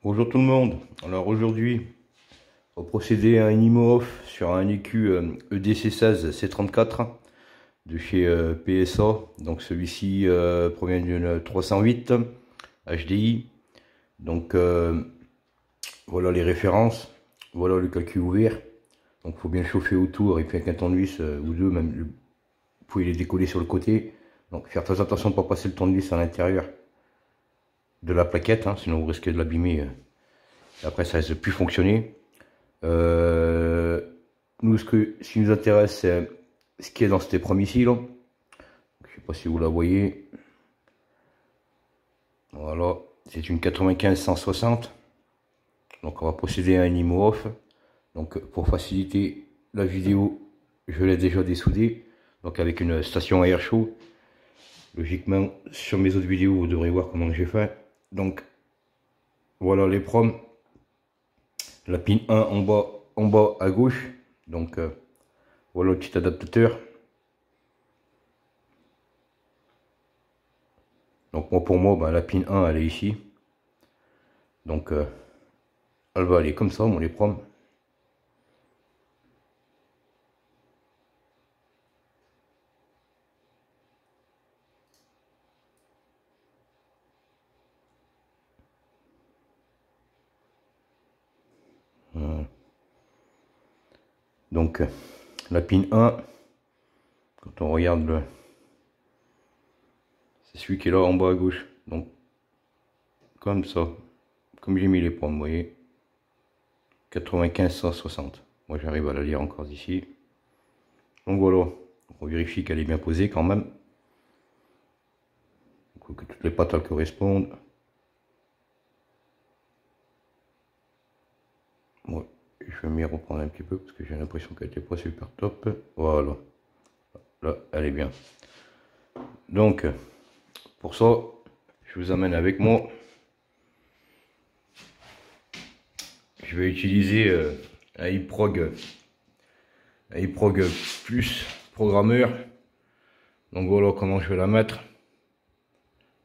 Bonjour tout le monde. Alors aujourd'hui, on va procéder à un IMO-off sur un EQ EDC16 C34 de chez PSA. Donc celui-ci provient d'une 308 HDI. Donc voilà les références, voilà le calcul ouvert. Donc il faut bien chauffer autour et puis avec un tournevis ou deux, même vous pouvez les décoller sur le côté. Donc faire très attention de ne pas passer le tournevis à l'intérieur de la plaquette, sinon vous risquez de l'abîmer. Après ça risque de plus fonctionner. Nous, ce qui nous intéresse, c'est ce qui est dans cette épreuve ici. Là. Je sais pas si vous la voyez. Voilà, c'est une 95-160. Donc on va procéder à un IMO-off. Donc pour faciliter la vidéo, je l'ai déjà dessoudé. Donc avec une station à air chaud. Logiquement, sur mes autres vidéos, vous devrez voir comment j'ai fait. Donc voilà les proms. La pin 1 en bas à gauche. Donc voilà le petit adaptateur. Donc moi pour moi, la pin 1 elle est ici. Donc elle va aller comme ça, les proms. Donc la pin 1, quand on regarde c'est celui qui est là en bas à gauche. Donc comme ça, comme j'ai mis les proms, vous voyez, 95-160. Moi j'arrive à la lire encore d'ici. Donc voilà, on vérifie qu'elle est bien posée quand même. Que toutes les pattes elles correspondent. Bon, je vais m'y reprendre un petit peu parce que j'ai l'impression qu'elle n'était pas super top. Voilà, là elle est bien. Donc pour ça, je vous amène avec moi. Je vais utiliser un iProg plus programmeur. Donc voilà comment je vais la mettre.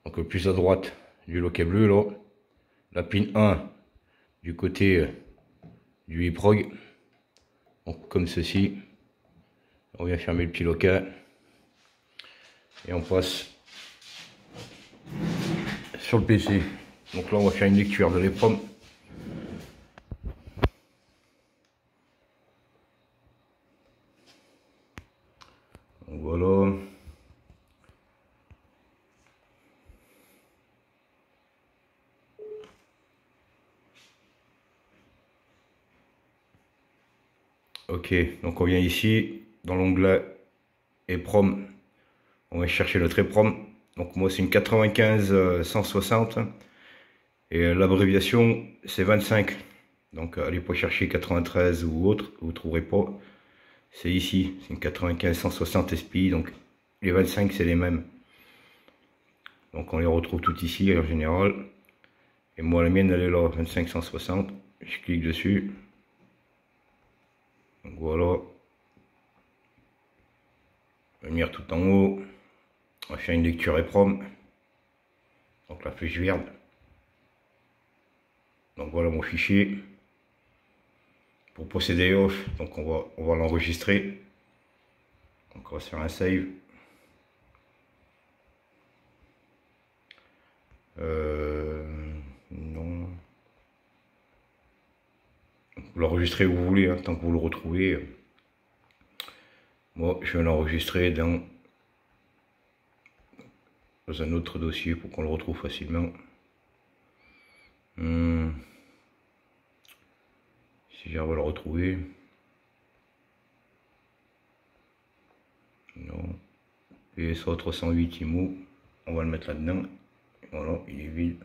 Donc le plus à droite du loquet bleu là. La pin 1 du côté du iProg. Donc comme ceci. On vient fermer le petit loquet. Et on passe sur le PC. Donc là on va faire une lecture de l'EPROM. Donc voilà. Ok, donc on vient ici dans l'onglet EPROM. On va chercher notre EPROM. Donc moi c'est une 95-160 et l'abréviation c'est 25. Donc allez pas chercher 93 ou autre, vous trouverez pas. C'est ici, c'est une 95-160 SPI, donc les 25 c'est les mêmes. Donc on les retrouve tout ici en général. Et moi la mienne elle est là, 25-160. Je clique dessus. Donc voilà. Venir tout en haut. On va faire une lecture EPROM. Donc la flèche verte. Donc voilà mon fichier. Pour procéder off, donc on va l'enregistrer. Donc on va se faire un save. Non. Vous l'enregistrez où vous voulez, tant que vous le retrouvez. Moi, je vais l'enregistrer dans un autre dossier pour qu'on le retrouve facilement. Si j'arrive à le retrouver. Non. PSA 308 IMO. On va le mettre là-dedans. Voilà, il est vide.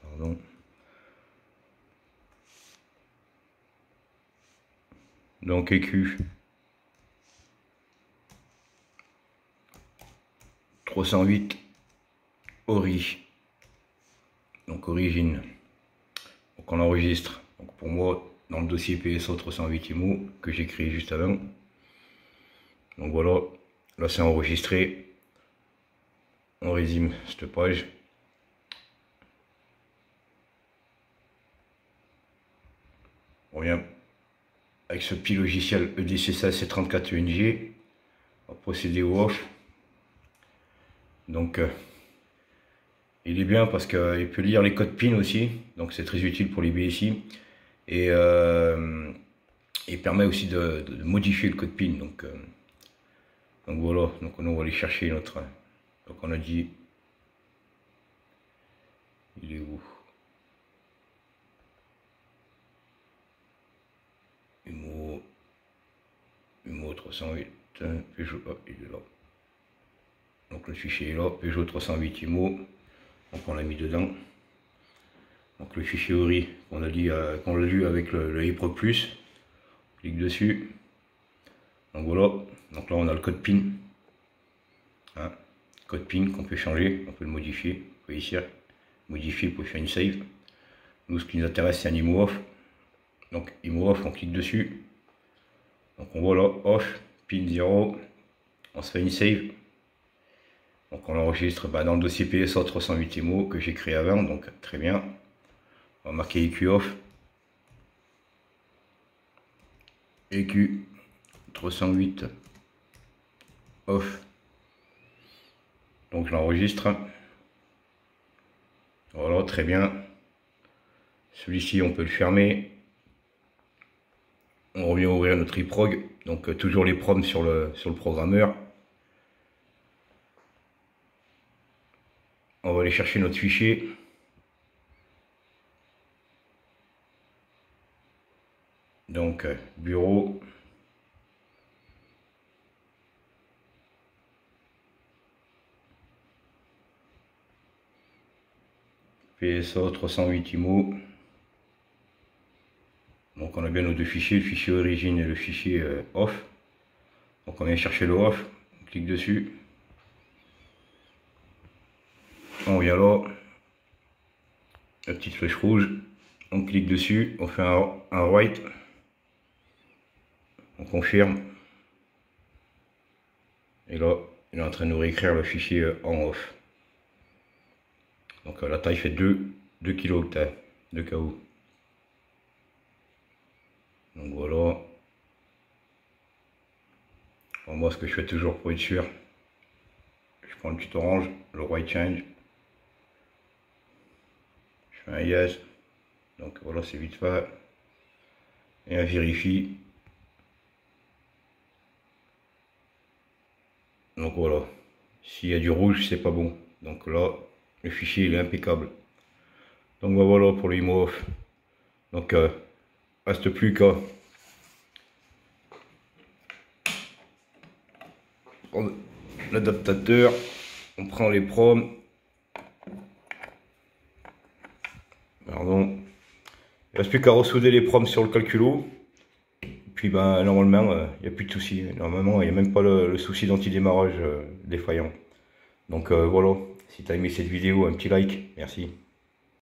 Pardon. Donc EQ 308 Ori. Donc origine. Donc on enregistre. Donc pour moi, dans le dossier PSA 308 IMO que j'ai créé juste avant. Donc voilà, là c'est enregistré. On résume cette page. On revient avec ce petit logiciel EDC16 C34 UNG. On va procéder au off. Donc il est bien parce qu'il peut lire les codes PIN aussi, donc c'est très utile pour les BSI. Et il permet aussi de modifier le code PIN. Donc voilà, donc on va aller chercher notre. Donc on a dit, il est où? Humo 308, Peugeot, oh, il est là. Donc le fichier est là, Peugeot 308 Humo. Donc on l'a mis dedans. Donc le fichier ORI qu'on a lu avec le EPROC+, on clique dessus. Donc voilà, donc là on a le code PIN. Hein, code PIN qu'on peut changer, on peut le modifier. Vous voyez ici, modifier pour faire une save. Nous ce qui nous intéresse c'est un IMO off. Donc IMO off, on clique dessus. Donc on voit là, off, PIN 0. On se fait une save. Donc on l'enregistre dans le dossier PSA 308 IMO que j'ai créé avant, donc très bien. On va marquer EQ off. EQ 308 off. Donc je l'enregistre. Voilà, très bien. Celui-ci on peut le fermer. On revient ouvrir notre EPROG. Donc toujours les proms sur le programmeur. On va aller chercher notre fichier. Donc bureau. PSA 308 IMO. Donc on a bien nos deux fichiers, le fichier origine et le fichier off. Donc on vient chercher le off, on clique dessus. On vient là, la petite flèche rouge, on clique dessus, on fait un write, on confirme. Et là, il est en train de nous réécrire le fichier en off. Donc la taille fait 2 kilooctets de KO. Donc voilà. Bon, moi ce que je fais toujours pour être sûr, je prends le petit orange, le white change. Je fais un yes. Donc voilà, c'est vite fait. Et on vérifie. Donc voilà. S'il y a du rouge, c'est pas bon. Donc là, le fichier il est impeccable. Donc voilà pour le IMO off. Donc reste plus qu'à prendre l'adaptateur, on prend les proms. Pardon. Il reste plus qu'à ressouder les proms sur le calculo. Puis ben normalement il n'y a plus de soucis. Normalement il n'y a même pas le souci d'anti-démarrage défaillant. Donc voilà, si tu as aimé cette vidéo, un petit like, merci.